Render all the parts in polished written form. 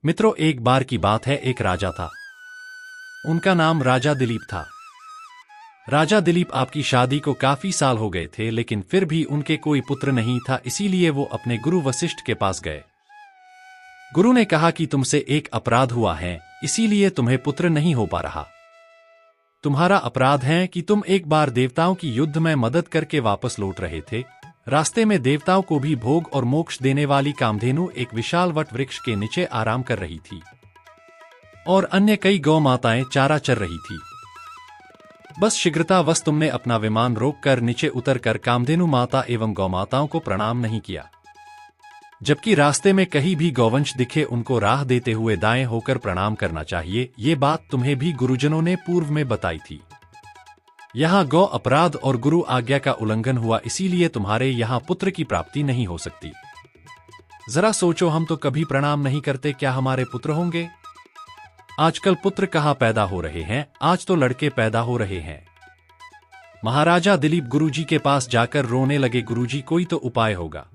मित्रों, एक बार की बात है, एक राजा था। उनका नाम राजा दिलीप था। राजा दिलीप आपकी शादी को काफी साल हो गए थे, लेकिन फिर भी उनके कोई पुत्र नहीं था। इसीलिए वो अपने गुरु वशिष्ठ के पास गए। गुरु ने कहा कि तुमसे एक अपराध हुआ है, इसीलिए तुम्हें पुत्र नहीं हो पा रहा। तुम्हारा अपराध है कि तुम एक बार देवताओं की युद्ध में मदद करके वापस लौट रहे थे। रास्ते में देवताओं को भी भोग और मोक्ष देने वाली कामधेनु एक विशाल वट वृक्ष के नीचे आराम कर रही थी और अन्य कई गौ माताएं चारा चर रही थी। बस शीघ्रतावश तुमने अपना विमान रोककर नीचे उतरकर कामधेनु माता एवं गौ माताओं को प्रणाम नहीं किया। जबकि रास्ते में कहीं भी गौवंश दिखे, उनको राह देते हुए दाएं होकर प्रणाम करना चाहिए। ये बात तुम्हें भी गुरुजनों ने पूर्व में बताई थी। यहाँ गौ अपराध और गुरु आज्ञा का उल्लंघन हुआ, इसीलिए तुम्हारे यहाँ पुत्र की प्राप्ति नहीं हो सकती। जरा सोचो, हम तो कभी प्रणाम नहीं करते, क्या हमारे पुत्र होंगे? आजकल पुत्र कहाँ पैदा हो रहे हैं, आज तो लड़के पैदा हो रहे हैं। महाराजा दिलीप गुरुजी के पास जाकर रोने लगे। गुरुजी, कोई तो उपाय होगा।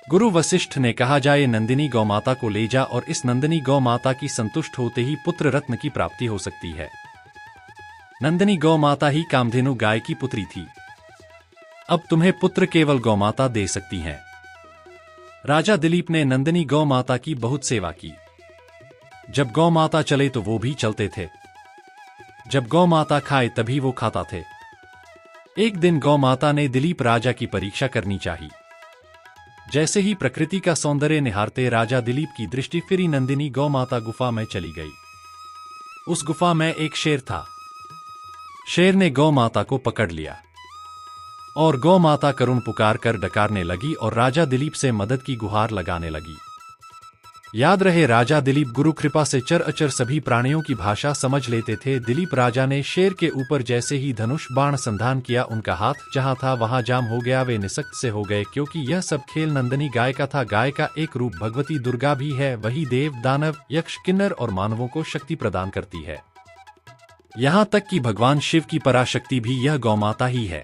गुरु वशिष्ठ ने कहा, जाए नंदिनी गौ माता को ले जा, और इस नंदिनी गौ माता की संतुष्ट होते ही पुत्र रत्न की प्राप्ति हो सकती है। नंदिनी गौ माता ही कामधेनु गाय की पुत्री थी। अब तुम्हें पुत्र केवल गौ माता दे सकती हैं। राजा दिलीप ने नंदिनी गौ माता की बहुत सेवा की। जब गौ माता चले तो वो भी चलते थे। जब गौ माता खाए तभी वो खाता थे। एक दिन गौ माता ने दिलीप राजा की परीक्षा करनी चाहिए। जैसे ही प्रकृति का सौंदर्य निहारते राजा दिलीप की दृष्टि फिरी, नंदिनी गौ माता गुफा में चली गई। उस गुफा में एक शेर था। शेर ने गौ माता को पकड़ लिया और गौ माता करुण पुकार कर डकारने लगी और राजा दिलीप से मदद की गुहार लगाने लगी। याद रहे, राजा दिलीप गुरु कृपा से चर अचर सभी प्राणियों की भाषा समझ लेते थे। दिलीप राजा ने शेर के ऊपर जैसे ही धनुष बाण संधान किया, उनका हाथ जहां था वहां जाम हो गया। वे निसक्त से हो गए, क्योंकि यह सब खेल नंदिनी गाय का था। गाय का एक रूप भगवती दुर्गा भी है। वही देव, दानव, यक्ष, किन्नर और मानवों को शक्ति प्रदान करती है। यहां तक कि भगवान शिव की पराशक्ति भी यह गौमाता ही है।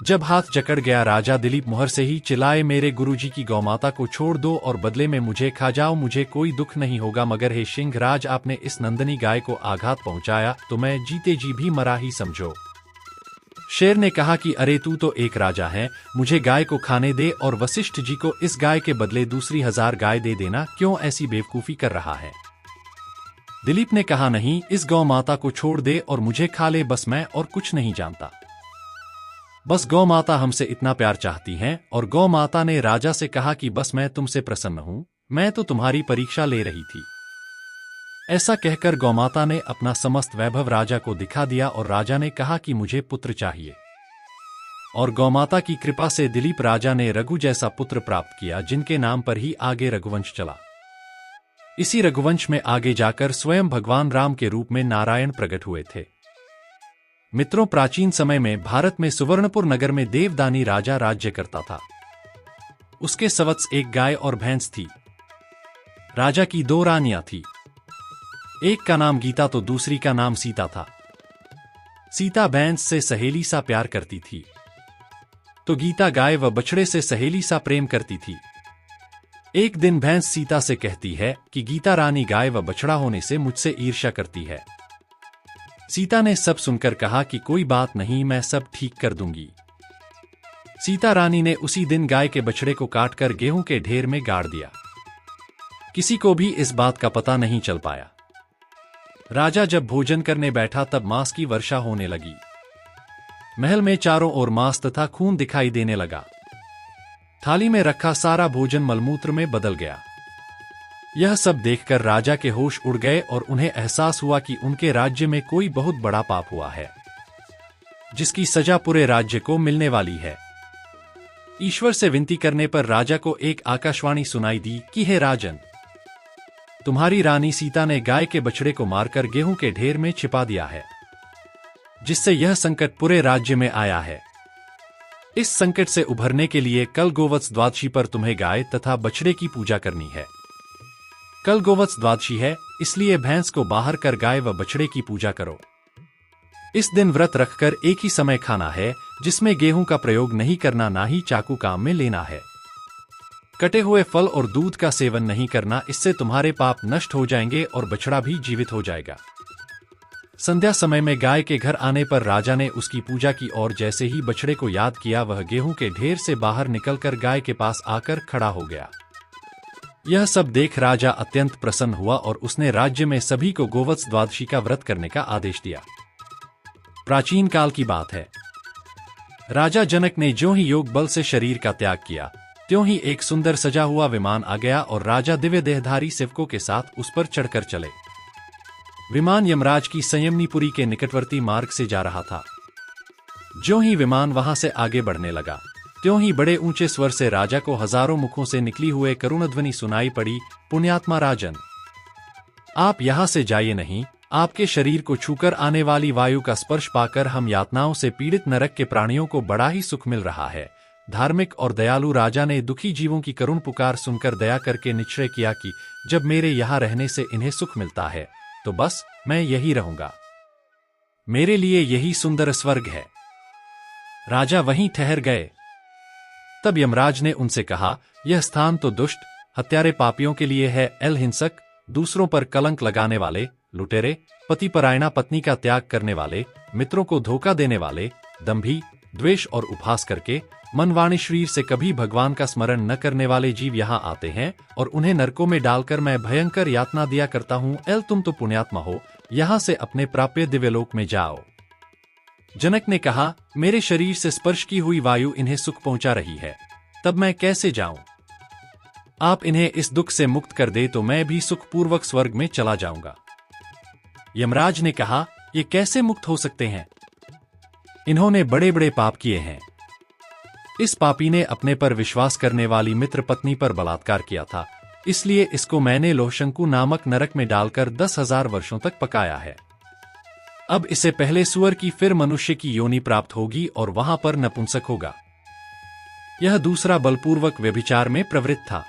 जब हाथ जकड़ गया, राजा दिलीप मुहर से ही चिल्लाए, मेरे गुरुजी की गौमाता को छोड़ दो और बदले में मुझे खा जाओ, मुझे कोई दुख नहीं होगा। मगर हे सिंहराज, आपने इस नंदिनी गाय को आघात पहुंचाया तो मैं जीते जी भी मरा ही समझो। शेर ने कहा कि अरे, तू तो एक राजा है, मुझे गाय को खाने दे और वशिष्ठ जी को इस गाय के बदले दूसरी 1000 गाय दे देना। क्यों ऐसी बेवकूफी कर रहा है? दिलीप ने कहा, नहीं, इस गौ माता को छोड़ दे और मुझे खा ले, बस मैं और कुछ नहीं जानता। बस गौ माता हमसे इतना प्यार चाहती हैं। और गौ माता ने राजा से कहा कि बस मैं तुमसे प्रसन्न हूं, मैं तो तुम्हारी परीक्षा ले रही थी। ऐसा कहकर गौ माता ने अपना समस्त वैभव राजा को दिखा दिया और राजा ने कहा कि मुझे पुत्र चाहिए। और गौ माता की कृपा से दिलीप राजा ने रघु जैसा पुत्र प्राप्त किया, जिनके नाम पर ही आगे रघुवंश चला। इसी रघुवंश में आगे जाकर स्वयं भगवान राम के रूप में नारायण प्रकट हुए थे। मित्रों, प्राचीन समय में भारत में सुवर्णपुर नगर में देवदानी राजा राज्य करता था। उसके सवत्स एक गाय और भैंस थी। राजा की 2 रानियां थी। एक का नाम गीता तो दूसरी का नाम सीता था। सीता भैंस से सहेली सा प्यार करती थी, तो गीता गाय व बछड़े से सहेली सा प्रेम करती थी। एक दिन भैंस सीता से कहती है कि गीता रानी गाय व बछड़ा होने से मुझसे ईर्ष्या करती है। सीता ने सब सुनकर कहा कि कोई बात नहीं, मैं सब ठीक कर दूंगी। सीता रानी ने उसी दिन गाय के बछड़े को काटकर गेहूं के ढेर में गाड़ दिया। किसी को भी इस बात का पता नहीं चल पाया। राजा जब भोजन करने बैठा तब मांस की वर्षा होने लगी। महल में चारों ओर मांस तथा खून दिखाई देने लगा। थाली में रखा सारा भोजन मलमूत्र में बदल गया। यह सब देखकर राजा के होश उड़ गए और उन्हें एहसास हुआ कि उनके राज्य में कोई बहुत बड़ा पाप हुआ है, जिसकी सजा पूरे राज्य को मिलने वाली है। ईश्वर से विनती करने पर राजा को एक आकाशवाणी सुनाई दी कि हे राजन, तुम्हारी रानी सीता ने गाय के बछड़े को मारकर गेहूं के ढेर में छिपा दिया है, जिससे यह संकट पूरे राज्य में आया है। इस संकट से उभरने के लिए कल गोवत्स द्वादशी पर तुम्हें गाय तथा बछड़े की पूजा करनी है। कल गोवत्स द्वादशी है, इसलिए भैंस को बाहर कर गाय व बछड़े की पूजा करो। इस दिन व्रत रखकर एक ही समय खाना है, जिसमें गेहूं का प्रयोग नहीं करना, ना ही चाकू काम में लेना है। कटे हुए फल और दूध का सेवन नहीं करना, इससे तुम्हारे पाप नष्ट हो जाएंगे और बछड़ा भी जीवित हो जाएगा। संध्या समय में गाय के घर आने पर राजा ने उसकी पूजा की और जैसे ही बछड़े को याद किया वह गेहूं के ढेर से बाहर निकलकर गाय के पास आकर खड़ा हो गया। यह सब देख राजा अत्यंत प्रसन्न हुआ और उसने राज्य में सभी को गोवत्स द्वादशी का व्रत करने का आदेश दिया। प्राचीन काल की बात है। राजा जनक ने ज्यों ही योग बल से शरीर का त्याग किया, त्यों ही एक सुंदर सजा हुआ विमान आ गया और राजा दिव्य देहधारी सेवकों के साथ उस पर चढ़कर चले। विमान यमराज की संयमनीपुरी के निकटवर्ती मार्ग से जा रहा था। ज्यों ही विमान वहां से आगे बढ़ने लगा, त्यों ही बड़े ऊंचे स्वर से राजा को हजारों मुखों से निकली हुए करुण ध्वनि सुनाई पड़ी, पुण्यात्मा राजन, आप यहां से जाइए नहीं। आपके शरीर को छूकर आने वाली वायु का स्पर्श पाकर हम यातनाओं से पीड़ित नरक के प्राणियों को बड़ा ही सुख मिल रहा है। धार्मिक और दयालु राजा ने दुखी जीवों की करुण पुकार सुनकर दया करके निश्चय किया कि जब मेरे यहाँ रहने से इन्हें सुख मिलता है तो बस मैं यही रहूंगा। मेरे लिए यही सुंदर स्वर्ग है। राजा वहीं ठहर गए। तब यमराज ने उनसे कहा, यह स्थान तो दुष्ट, हत्यारे पापियों के लिए है। हिंसक, दूसरों पर कलंक लगाने वाले, लुटेरे, पतिपरायणा पत्नी का त्याग करने वाले, मित्रों को धोखा देने वाले, दंभी, द्वेष और उपहास करके मन वाणी शरीर से कभी भगवान का स्मरण न करने वाले जीव यहाँ आते हैं और उन्हें नरकों में डालकर मैं भयंकर यातना दिया करता हूँ। तुम तो पुण्यात्मा हो, यहाँ से अपने प्राप्य दिव्यलोक में जाओ। जनक ने कहा, मेरे शरीर से स्पर्श की हुई वायु इन्हें सुख पहुंचा रही है, तब मैं कैसे जाऊं? आप इन्हें इस दुख से मुक्त कर दे तो मैं भी सुखपूर्वक स्वर्ग में चला जाऊंगा। यमराज ने कहा, ये कैसे मुक्त हो सकते हैं? इन्होंने बड़े बड़े पाप किए हैं। इस पापी ने अपने पर विश्वास करने वाली मित्र पत्नी पर बलात्कार किया था, इसलिए इसको मैंने लोहशंकु नामक नरक में डालकर 10,000 वर्षों तक पकाया है। अब इसे पहले सुअर की फिर मनुष्य की योनि प्राप्त होगी और वहां पर नपुंसक होगा। यह दूसरा बलपूर्वक व्यभिचार में प्रवृत्त था,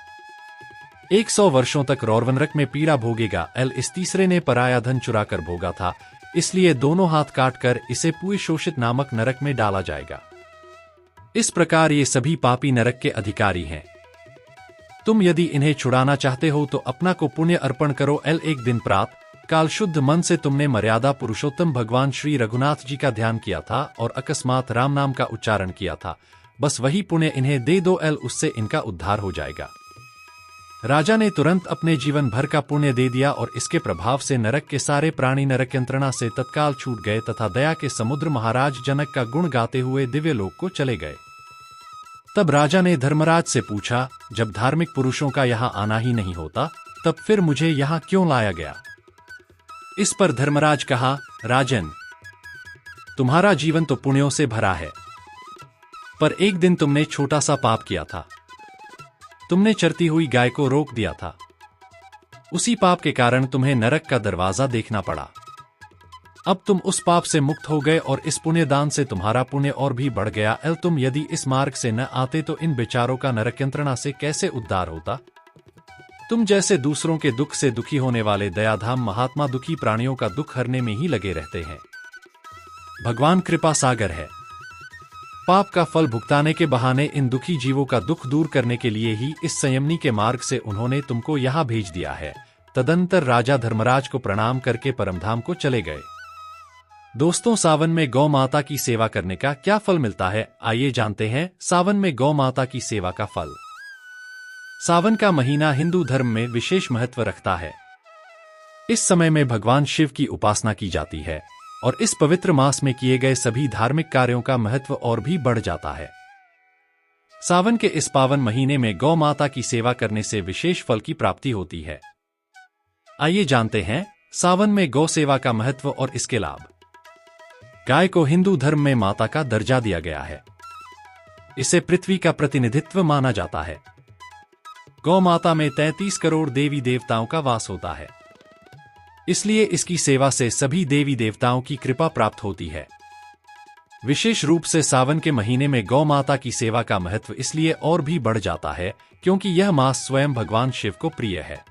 100 वर्षों तक रौरवनरक में पीड़ा भोगेगा। इस तीसरे ने पराया धन चुराकर भोगा था, इसलिए दोनों हाथ काटकर इसे पुय शोषित नामक नरक में डाला जाएगा। इस प्रकार ये सभी पापी नरक के अधिकारी हैं। तुम यदि इन्हें छुड़ाना चाहते हो तो अपना को पुण्य अर्पण करो। एक दिन प्रातः काल शुद्ध मन से तुमने मर्यादा पुरुषोत्तम भगवान श्री रघुनाथ जी का ध्यान किया था और अकस्मात राम नाम का उच्चारण किया था, बस वही पुण्य इन्हें दे दो। उससे इनका उद्धार हो जाएगा। राजा ने तुरंत अपने जीवन भर का पुण्य दे दिया और इसके प्रभाव से नरक के सारे प्राणी नरक यंत्रणा से तत्काल छूट गए तथा दया के समुद्र महाराज जनक का गुण गाते हुए दिव्य लोक को चले गए। तब राजा ने धर्मराज से पूछा, जब धार्मिक पुरुषों का यहाँ आना ही नहीं होता तब फिर मुझे यहाँ क्यों लाया गया? इस पर धर्मराज कहा, राजन, तुम्हारा जीवन तो पुण्यों से भरा है, पर एक दिन तुमने छोटा सा पाप किया था। तुमने चरती हुई गाय को रोक दिया था। उसी पाप के कारण तुम्हें नरक का दरवाजा देखना पड़ा। अब तुम उस पाप से मुक्त हो गए और इस पुण्यदान से तुम्हारा पुण्य और भी बढ़ गया। तुम यदि इस मार्ग से न आते तो इन बेचारों का नरक यंत्रणा से कैसे उद्धार होता? तुम जैसे दूसरों के दुख से दुखी होने वाले दयाधाम महात्मा दुखी प्राणियों का दुख हरने में ही लगे रहते हैं। भगवान कृपा सागर है। पाप का फल भुगताने के बहाने इन दुखी जीवों का दुख दूर करने के लिए ही इस संयमनी के मार्ग से उन्होंने तुमको यहाँ भेज दिया है। तदंतर राजा धर्मराज को प्रणाम करके परमधाम को चले गए। दोस्तों, सावन में गौ माता की सेवा करने का क्या फल मिलता है, आइए जानते हैं सावन में गौ माता की सेवा का फल। सावन का महीना हिंदू धर्म में विशेष महत्व रखता है। इस समय में भगवान शिव की उपासना की जाती है और इस पवित्र मास में किए गए सभी धार्मिक कार्यों का महत्व और भी बढ़ जाता है। सावन के इस पावन महीने में गौ माता की सेवा करने से विशेष फल की प्राप्ति होती है। आइए जानते हैं सावन में गौ सेवा का महत्व और इसके लाभ। गाय को हिंदू धर्म में माता का दर्जा दिया गया है। इसे पृथ्वी का प्रतिनिधित्व माना जाता है। गौ माता में 33 करोड़ देवी देवताओं का वास होता है, इसलिए इसकी सेवा से सभी देवी देवताओं की कृपा प्राप्त होती है। विशेष रूप से सावन के महीने में गौ माता की सेवा का महत्व इसलिए और भी बढ़ जाता है क्योंकि यह मास स्वयं भगवान शिव को प्रिय है।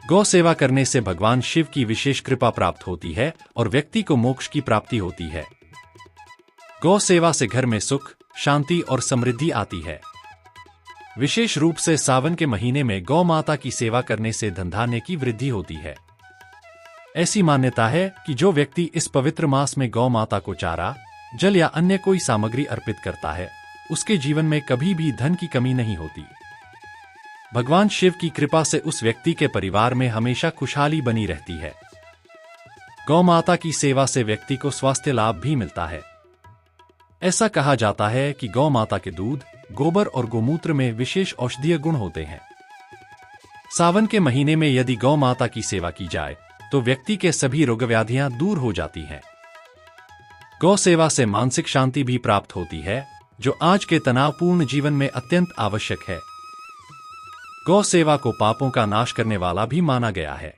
गौ सेवा करने से भगवान शिव की विशेष कृपा प्राप्त होती है और व्यक्ति को मोक्ष की प्राप्ति होती है। गौ सेवा से घर में सुख, शांति और समृद्धि आती है। विशेष रूप से सावन के महीने में गौ माता की सेवा करने से धन धान्य की वृद्धि होती है। ऐसी मान्यता है कि जो व्यक्ति इस पवित्र मास में गौ माता को चारा, जल या अन्य कोई सामग्री अर्पित करता है, उसके जीवन में कभी भी धन की कमी नहीं होती। भगवान शिव की कृपा से उस व्यक्ति के परिवार में हमेशा खुशहाली बनी रहती है। गौ माता की सेवा से व्यक्ति को स्वास्थ्य लाभ भी मिलता है। ऐसा कहा जाता है कि गौ माता के दूध, गोबर और गोमूत्र में विशेष औषधीय गुण होते हैं। सावन के महीने में यदि गौ माता की सेवा की जाए तो व्यक्ति के सभी रोग व्याधियां दूर हो जाती हैं। गौ सेवा से मानसिक शांति भी प्राप्त होती है, जो आज के तनावपूर्ण जीवन में अत्यंत आवश्यक है। गौ सेवा को पापों का नाश करने वाला भी माना गया है।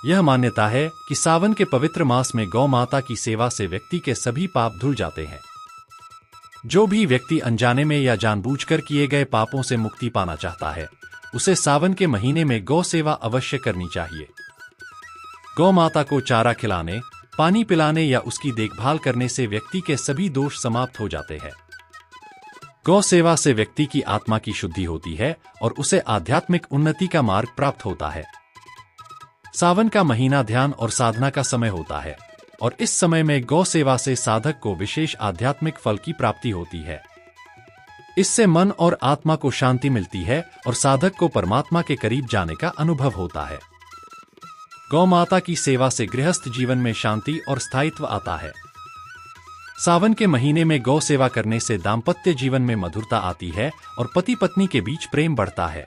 यह मान्यता है कि सावन के पवित्र मास में गौ माता की सेवा से व्यक्ति के सभी पाप धुल जाते हैं। जो भी व्यक्ति अनजाने में या जानबूझकर किए गए पापों से मुक्ति पाना चाहता है, उसे सावन के महीने में गौ सेवा अवश्य करनी चाहिए। गौ माता को चारा खिलाने, पानी पिलाने या उसकी देखभाल करने से व्यक्ति के सभी दोष समाप्त हो जाते हैं। गौ सेवा से व्यक्ति की आत्मा की शुद्धि होती है और उसे आध्यात्मिक उन्नति का मार्ग प्राप्त होता है। सावन का महीना ध्यान और साधना का समय होता है और इस समय में गौ सेवा से साधक को विशेष आध्यात्मिक फल की प्राप्ति होती है। इससे मन और आत्मा को शांति मिलती है और साधक को परमात्मा के करीब जाने का अनुभव होता है। गौ माता की सेवा से गृहस्थ जीवन में शांति और स्थायित्व आता है। सावन के महीने में गौ सेवा करने से दाम्पत्य जीवन में मधुरता आती है और पति पत्नी के बीच प्रेम बढ़ता है।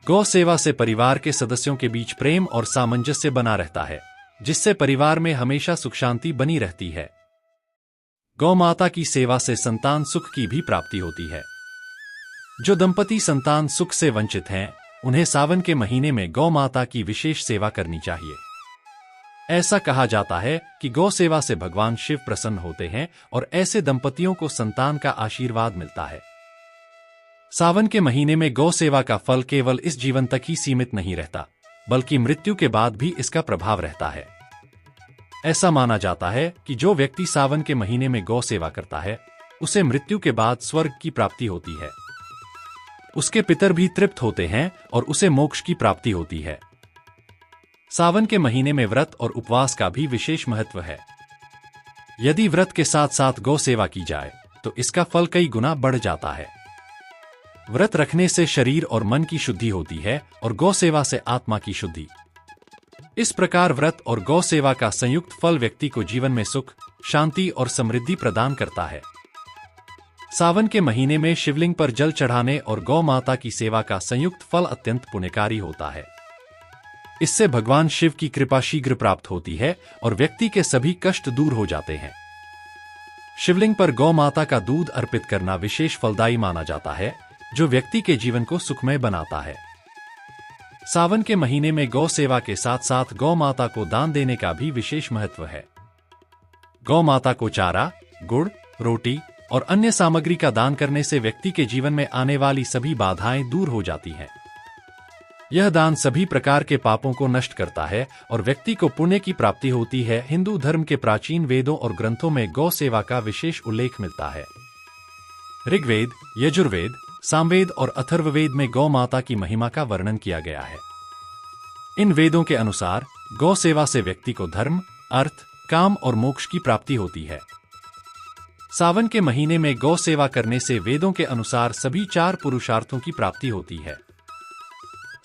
गौ सेवा से परिवार के सदस्यों के बीच प्रेम और सामंजस्य बना रहता है, जिससे परिवार में हमेशा सुख शांति बनी रहती है। गौ माता की सेवा से संतान सुख की भी प्राप्ति होती है। जो दंपति संतान सुख से वंचित हैं, उन्हें सावन के महीने में गौ माता की विशेष सेवा करनी चाहिए। ऐसा कहा जाता है कि गौ सेवा से भगवान शिव प्रसन्न होते हैं और ऐसे दंपतियों को संतान का आशीर्वाद मिलता है। सावन के महीने में गौ सेवा का फल केवल इस जीवन तक ही सीमित नहीं रहता, बल्कि मृत्यु के बाद भी इसका प्रभाव रहता है। ऐसा माना जाता है कि जो व्यक्ति सावन के महीने में गौ सेवा करता है, उसे मृत्यु के बाद स्वर्ग की प्राप्ति होती है। उसके पितर भी तृप्त होते हैं और उसे मोक्ष की प्राप्ति होती है। सावन के महीने में व्रत और उपवास का भी विशेष महत्व है। यदि व्रत के साथ साथ गौ सेवा की जाए तो इसका फल कई गुना बढ़ जाता है। व्रत रखने से शरीर और मन की शुद्धि होती है और गौ सेवा से आत्मा की शुद्धि। इस प्रकार व्रत और गौ सेवा का संयुक्त फल व्यक्ति को जीवन में सुख, शांति और समृद्धि प्रदान करता है। सावन के महीने में शिवलिंग पर जल चढ़ाने और गौ माता की सेवा का संयुक्त फल अत्यंत पुण्यकारी होता है। इससे भगवान शिव की कृपा शीघ्र प्राप्त होती है और व्यक्ति के सभी कष्ट दूर हो जाते हैं। शिवलिंग पर गौ माता का दूध अर्पित करना विशेष फलदायी माना जाता है, जो व्यक्ति के जीवन को सुखमय बनाता है। सावन के महीने में गौ सेवा के साथ साथ गौ माता को दान देने का भी विशेष महत्व है। गौ माता को चारा, गुड़, रोटी और अन्य सामग्री का दान करने से व्यक्ति के जीवन में आने वाली सभी बाधाएं दूर हो जाती हैं। यह दान सभी प्रकार के पापों को नष्ट करता है और व्यक्ति को पुण्य की प्राप्ति होती है। हिंदू धर्म के प्राचीन वेदों और ग्रंथों में गौ सेवा का विशेष उल्लेख मिलता है। ऋग्वेद, यजुर्वेद, सामवेद और अथर्ववेद में गौ माता की महिमा का वर्णन किया गया है। इन वेदों के अनुसार गौ सेवा से व्यक्ति को धर्म, अर्थ, काम और मोक्ष की प्राप्ति होती है। सावन के महीने में गौ सेवा करने से वेदों के अनुसार सभी 4 पुरुषार्थों की प्राप्ति होती है।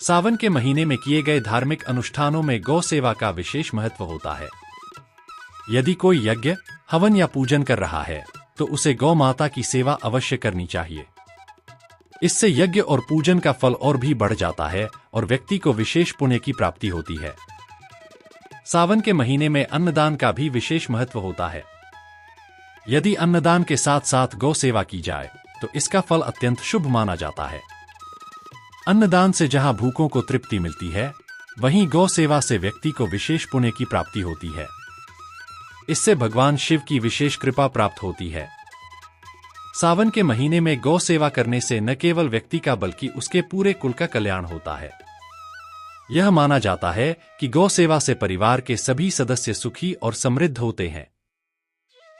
सावन के महीने में किए गए धार्मिक अनुष्ठानों में गौ सेवा का विशेष महत्व होता है। यदि कोई यज्ञ, हवन या पूजन कर रहा है तो उसे गौ माता की सेवा अवश्य करनी चाहिए। इससे यज्ञ और पूजन का फल और भी बढ़ जाता है और व्यक्ति को विशेष पुण्य की प्राप्ति होती है। सावन के महीने में अन्नदान का भी विशेष महत्व होता है। यदि अन्नदान के साथ साथ गौ सेवा की जाए तो इसका फल अत्यंत शुभ माना जाता है। अन्नदान से जहां भूखों को तृप्ति मिलती है, वहीं गौ सेवा से व्यक्ति को विशेष पुण्य की प्राप्ति होती है। इससे भगवान शिव की विशेष कृपा प्राप्त होती है। सावन के महीने में गौ सेवा करने से न केवल व्यक्ति का बल्कि उसके पूरे कुल का कल्याण होता है। यह माना जाता है कि गौ सेवा से परिवार के सभी सदस्य सुखी और समृद्ध होते हैं।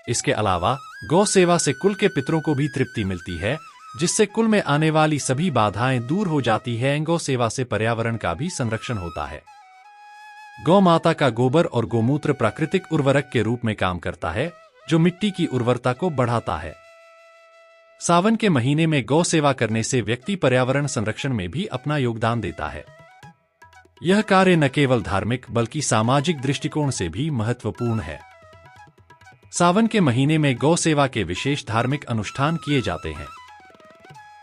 इसके अलावा गौ सेवा से कुल के पितरों को भी तृप्ति मिलती है, जिससे कुल में आने वाली सभी बाधाएं दूर हो जाती है। गौ सेवा से पर्यावरण का भी संरक्षण होता है। गौ माता का गोबर और गोमूत्र प्राकृतिक उर्वरक के रूप में काम करता है, जो मिट्टी की उर्वरता को बढ़ाता है। सावन के महीने में गौ सेवा करने से व्यक्ति पर्यावरण संरक्षण में भी अपना योगदान देता है। यह कार्य न केवल धार्मिक बल्कि सामाजिक दृष्टिकोण से भी महत्वपूर्ण है। सावन के महीने में गौ सेवा के विशेष धार्मिक अनुष्ठान किए जाते हैं।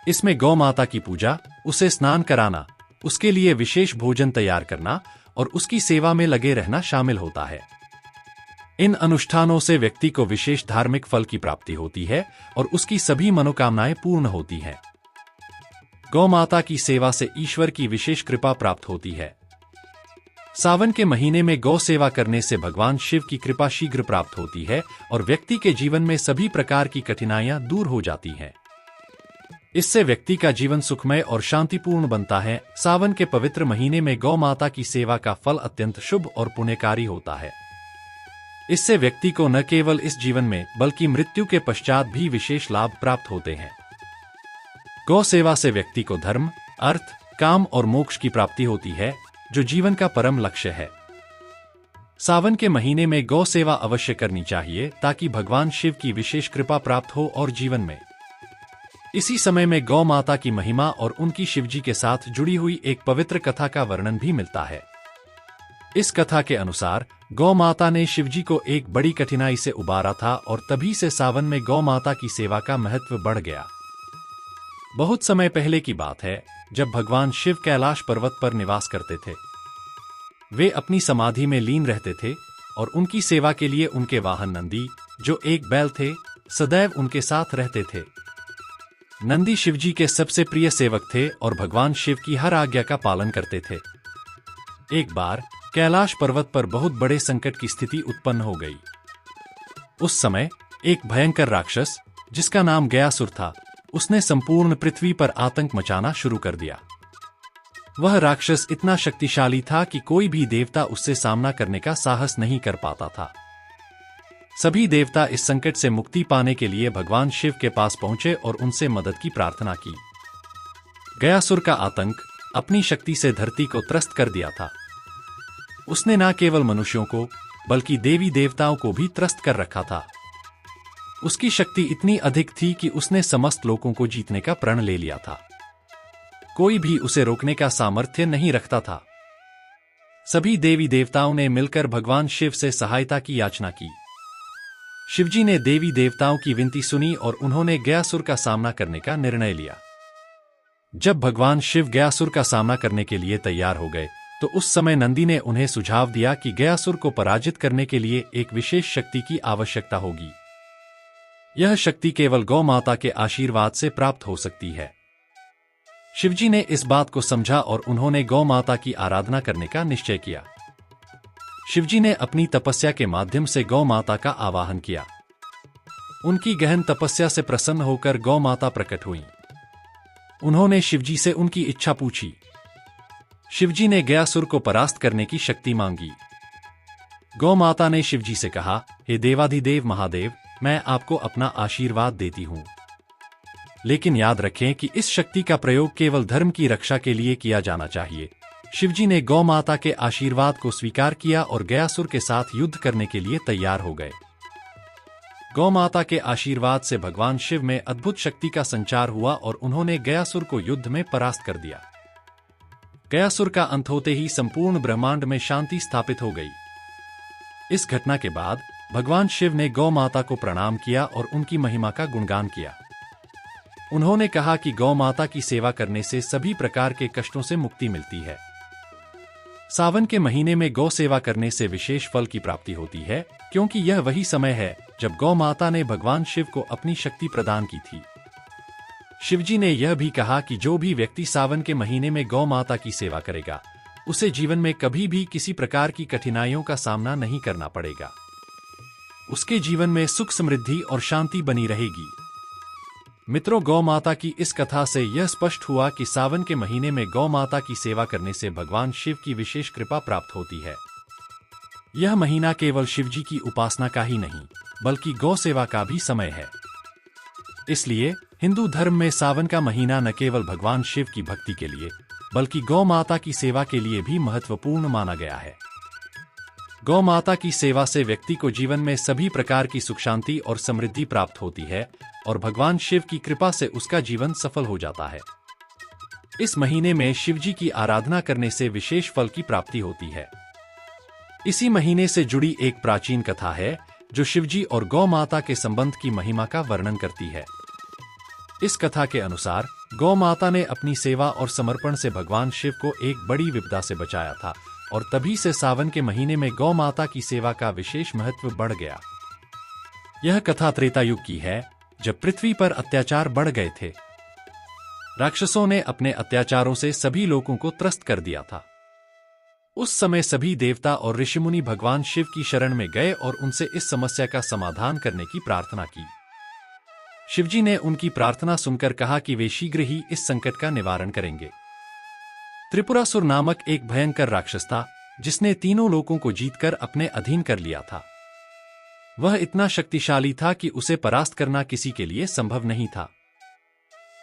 इसमें गौ माता की पूजा, उसे स्नान कराना, उसके लिए विशेष भोजन तैयार करना और उसकी सेवा में लगे रहना शामिल होता है। इन अनुष्ठानों से व्यक्ति को विशेष धार्मिक फल की प्राप्ति होती है और उसकी सभी मनोकामनाएं पूर्ण होती हैं। गौ माता की सेवा से ईश्वर की विशेष कृपा प्राप्त होती है। सावन के महीने में गौ सेवा करने से भगवान शिव की कृपा शीघ्र प्राप्त होती है और व्यक्ति के जीवन में सभी प्रकार की कठिनाइयां दूर हो जाती हैं। इससे व्यक्ति का जीवन सुखमय और शांतिपूर्ण बनता है। सावन के पवित्र महीने में गौ माता की सेवा का फल अत्यंत शुभ और पुण्यकारी होता है। इससे व्यक्ति को न केवल इस जीवन में बल्कि मृत्यु के पश्चात भी विशेष लाभ प्राप्त होते हैं। गौ सेवा से व्यक्ति को धर्म, अर्थ, काम और मोक्ष की प्राप्ति होती है, जो जीवन का परम लक्ष्य है। सावन के महीने में गौ सेवा अवश्य करनी चाहिए ताकि भगवान शिव की विशेष कृपा प्राप्त हो और जीवन में इसी समय में गौ माता की महिमा और उनकी शिवजी के साथ जुड़ी हुई एक पवित्र कथा का वर्णन भी मिलता है। इस कथा के अनुसार गौ माता ने शिवजी को एक बड़ी कठिनाई से उबारा था और तभी से सावन में गौ माता की सेवा का महत्व बढ़ गया। बहुत समय पहले की बात है, जब भगवान शिव कैलाश पर्वत पर निवास करते थे। वे अपनी समाधि में लीन रहते थे और उनकी सेवा के लिए उनके वाहन नंदी, जो एक बैल थे, सदैव उनके साथ रहते थे। नंदी शिवजी के सबसे प्रिय सेवक थे और भगवान शिव की हर आज्ञा का पालन करते थे। एक बार कैलाश पर्वत पर बहुत बड़े संकट की स्थिति उत्पन्न हो गई। उस समय एक भयंकर राक्षस, जिसका नाम गयासुर था, उसने संपूर्ण पृथ्वी पर आतंक मचाना शुरू कर दिया। वह राक्षस इतना शक्तिशाली था कि कोई भी देवता उससे सामना करने का साहस नहीं कर पाता था। सभी देवता इस संकट से मुक्ति पाने के लिए भगवान शिव के पास पहुंचे और उनसे मदद की प्रार्थना की। गयासुर का आतंक अपनी शक्ति से धरती को त्रस्त कर दिया था। उसने न केवल मनुष्यों को बल्कि देवी देवताओं को भी त्रस्त कर रखा था। उसकी शक्ति इतनी अधिक थी कि उसने समस्त लोगों को जीतने का प्रण ले लिया था। कोई भी उसे रोकने का सामर्थ्य नहीं रखता था। सभी देवी देवताओं ने मिलकर भगवान शिव से सहायता की याचना की। शिवजी ने देवी देवताओं की विनती सुनी और उन्होंने गयासुर का सामना करने का निर्णय लिया। जब भगवान शिव गयासुर का सामना करने के लिए तैयार हो गए, तो उस समय नंदी ने उन्हें सुझाव दिया कि गयासुर को पराजित करने के लिए एक विशेष शक्ति की आवश्यकता होगी। यह शक्ति केवल गौ माता के आशीर्वाद से प्राप्त हो सकती है। शिवजी ने इस बात को समझा और उन्होंने गौ माता की आराधना करने का निश्चय किया। शिवजी ने अपनी तपस्या के माध्यम से गौ माता का आवाहन किया। उनकी गहन तपस्या से प्रसन्न होकर गौ माता प्रकट हुई। उन्होंने शिवजी से उनकी इच्छा पूछी। शिवजी ने गयासुर को परास्त करने की शक्ति मांगी। गौ माता ने शिवजी से कहा, हे देवाधिदेव महादेव, मैं आपको अपना आशीर्वाद देती हूं। लेकिन याद रखें कि इस शक्ति का प्रयोग केवल धर्म की रक्षा के लिए किया जाना चाहिए। शिवजी ने गौ माता के आशीर्वाद को स्वीकार किया और गयासुर के साथ युद्ध करने के लिए तैयार हो गए। गौ माता के आशीर्वाद से भगवान शिव में अद्भुत शक्ति का संचार हुआ और उन्होंने गयासुर को युद्ध में परास्त कर दिया। गयासुर का अंत होते ही संपूर्ण ब्रह्मांड में शांति स्थापित हो गई। इस घटना के बाद भगवान शिव ने गौ माता को प्रणाम किया और उनकी महिमा का गुणगान किया। उन्होंने कहा कि गौ माता की सेवा करने से सभी प्रकार के कष्टों से मुक्ति मिलती है। सावन के महीने में गौ सेवा करने से विशेष फल की प्राप्ति होती है, क्योंकि यह वही समय है जब गौ माता ने भगवान शिव को अपनी शक्ति प्रदान की थी। शिवजी ने यह भी कहा कि जो भी व्यक्ति सावन के महीने में गौ माता की सेवा करेगा, उसे जीवन में कभी भी किसी प्रकार की कठिनाइयों का सामना नहीं करना पड़ेगा। उसके जीवन में सुख, समृद्धि और शांति बनी रहेगी। मित्रों, गौ माता की इस कथा से यह स्पष्ट हुआ कि सावन के महीने में गौ माता की सेवा करने से भगवान शिव की विशेष कृपा प्राप्त होती है। यह महीना केवल शिवजी की उपासना का ही नहीं, बल्कि गौ सेवा का भी समय है। इसलिए हिंदू धर्म में सावन का महीना न केवल भगवान शिव की भक्ति के लिए बल्कि गौ माता की सेवा के लिए भी महत्वपूर्ण माना गया है। गौ माता की सेवा से व्यक्ति को जीवन में सभी प्रकार की सुख शांति और समृद्धि प्राप्त होती है और भगवान शिव की कृपा से उसका जीवन सफल हो जाता है। इस महीने में शिवजी की आराधना करने से विशेष फल की प्राप्ति होती है। इसी महीने से जुड़ी एक प्राचीन कथा है जो शिवजी और गौ माता के संबंध की महिमा का वर्णन करती है। इस कथा के अनुसार गौ माता ने अपनी सेवा और समर्पण से भगवान शिव को एक बड़ी विपदा से बचाया था और तभी से सावन के महीने में गौ माता की सेवा का विशेष महत्व बढ़ गया। यह कथा त्रेता युग की है, जब पृथ्वी पर अत्याचार बढ़ गए थे। राक्षसों ने अपने अत्याचारों से सभी लोगों को त्रस्त कर दिया था। उस समय सभी देवता और ऋषिमुनि भगवान शिव की शरण में गए और उनसे इस समस्या का समाधान करने की प्रार्थना की। शिवजी ने उनकी प्रार्थना सुनकर कहा कि वे शीघ्र ही इस संकट का निवारण करेंगे। त्रिपुरासुर नामक एक भयंकर राक्षस था जिसने तीनों लोकों को जीतकर अपने अधीन कर लिया था। वह इतना शक्तिशाली था कि उसे परास्त करना किसी के लिए संभव नहीं था।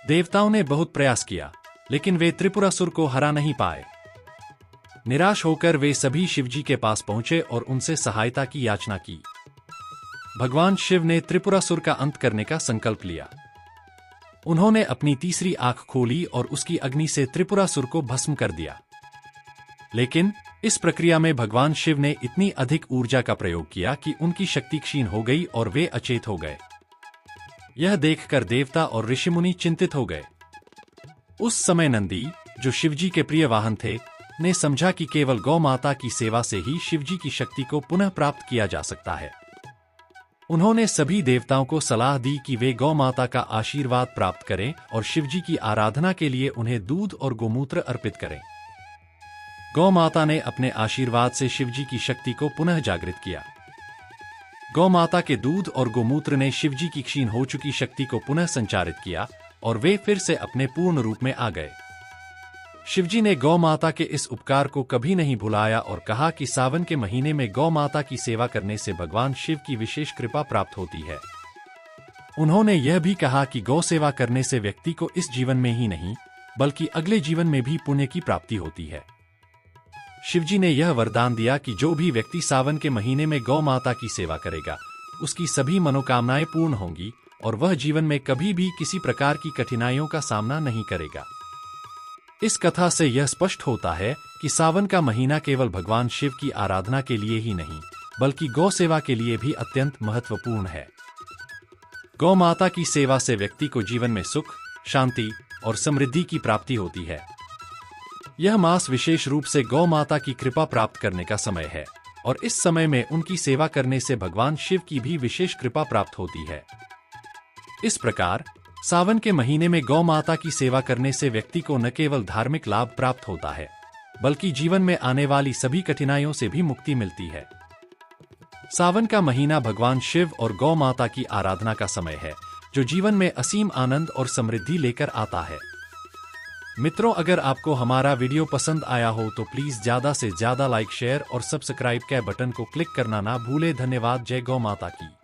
देवताओं ने बहुत प्रयास किया लेकिन वे त्रिपुरासुर को हरा नहीं पाए। निराश होकर वे सभी शिवजी के पास पहुंचे और उनसे सहायता की याचना की। भगवान शिव ने त्रिपुरासुर का अंत करने का संकल्प लिया। उन्होंने अपनी तीसरी आंख खोली और उसकी अग्नि से त्रिपुरासुर को भस्म कर दिया। लेकिन इस प्रक्रिया में भगवान शिव ने इतनी अधिक ऊर्जा का प्रयोग किया कि उनकी शक्ति क्षीण हो गई और वे अचेत हो गए। यह देखकर देवता और ऋषिमुनि चिंतित हो गए। उस समय नंदी, जो शिवजी के प्रिय वाहन थे, ने समझा कि केवल गौ माता की सेवा से ही शिवजी की शक्ति को पुनः प्राप्त किया जा सकता है। उन्होंने सभी देवताओं को सलाह दी कि वे गौ माता का आशीर्वाद प्राप्त करें और शिवजी की आराधना के लिए उन्हें दूध और गोमूत्र अर्पित करें। गौ माता ने अपने आशीर्वाद से शिवजी की शक्ति को पुनः जागृत किया। गौ माता के दूध और गोमूत्र ने शिवजी की क्षीण हो चुकी शक्ति को पुनः संचारित किया और वे फिर से अपने पूर्ण रूप में आ गए। शिवजी ने गौ माता के इस उपकार को कभी नहीं भुलाया और कहा कि सावन के महीने में गौ माता की सेवा करने से भगवान शिव की विशेष कृपा प्राप्त होती है। उन्होंने यह भी कहा कि गौ सेवा करने से व्यक्ति को इस जीवन में ही नहीं बल्कि अगले जीवन में भी पुण्य की प्राप्ति होती है। शिवजी ने यह वरदान दिया कि जो भी व्यक्ति सावन के महीने में गौ माता की सेवा करेगा उसकी सभी मनोकामनाएं पूर्ण होंगी और वह जीवन में कभी भी किसी प्रकार की कठिनाइयों का सामना नहीं करेगा। इस कथा से यह स्पष्ट होता है कि सावन का महीना केवल भगवान शिव की आराधना के लिए ही नहीं बल्कि गौ सेवा के लिए भी अत्यंत महत्वपूर्ण है। गौ माता की सेवा से व्यक्ति को जीवन में सुख, शांति और समृद्धि की प्राप्ति होती है। यह मास विशेष रूप से गौ माता की कृपा प्राप्त करने का समय है और इस समय में उनकी सेवा करने से भगवान शिव की भी विशेष कृपा प्राप्त होती है। इस प्रकार सावन के महीने में गौ माता की सेवा करने से व्यक्ति को न केवल धार्मिक लाभ प्राप्त होता है बल्कि जीवन में आने वाली सभी कठिनाइयों से भी मुक्ति मिलती है। सावन का महीना भगवान शिव और गौ माता की आराधना का समय है जो जीवन में असीम आनंद और समृद्धि लेकर आता है। मित्रों, अगर आपको हमारा वीडियो पसंद आया हो तो प्लीज ज्यादा से ज्यादा लाइक, शेयर और सब्सक्राइब के बटन को क्लिक करना ना भूले। धन्यवाद। जय गौ माता की।